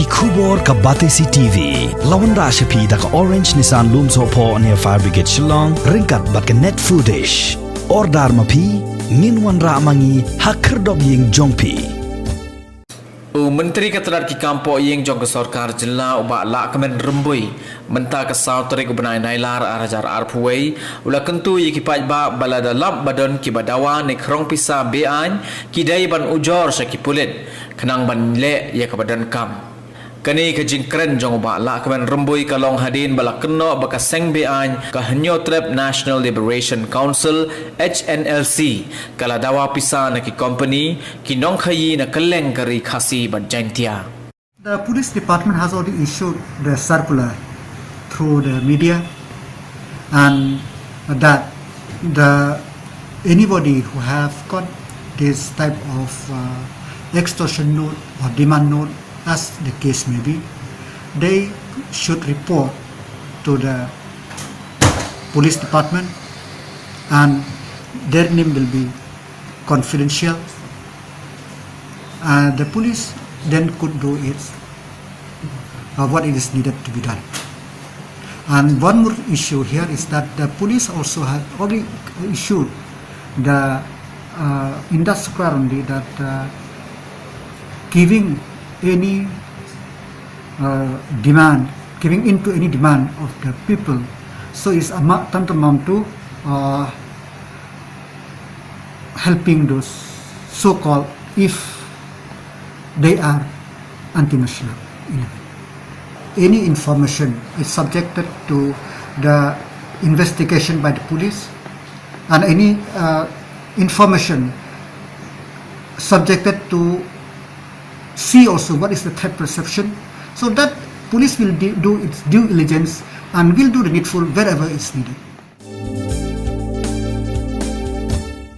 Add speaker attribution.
Speaker 1: Khubor ka Batesi TV. Lawan ra shapi da ka Orange Nissan Loom Sopo near Fire Brigade Shillong. Ringkat bat ka net footage. Ordar mapi. Minwan ra mangi hakerdog ying jongpi.
Speaker 2: Menteri Ketenaga Kampung yang jong Sarkar Jilla ubah Lahkmen rembui mentah ke Sauteri Gubernur Nailar arajar arpuai ulah kentu ye kipai ba balada lab badan ki badawa ne Khrong Pisa bean kidai ban Ujor sakipulit kenang ban le ye ke badan kam kani ke jingkren jong ubah Lahkmen rembui kalong hadin bala keno bakaseng bean ke Hanyo Trap National Liberation Council HNLC kala dawa Pisa na ki company ki nong khayi na keleng kari khasi ban jantia.
Speaker 3: The police department has already issued the circular through the media, and that anybody who have got this type of extortion note or demand note, as the case may be, they should report to the police department, and their name will be confidential. The police then could do it, what it is needed to be done. And one more issue here is that the police also have already issued the in that square only that giving any demand, giving into any demand of the people, so is tantamount to helping those so-called, if they are anti-national. Any information is subjected to the investigation by the police, and any information subjected to see also what is the threat perception, so that police will do its due diligence and will do the needful wherever it's needed.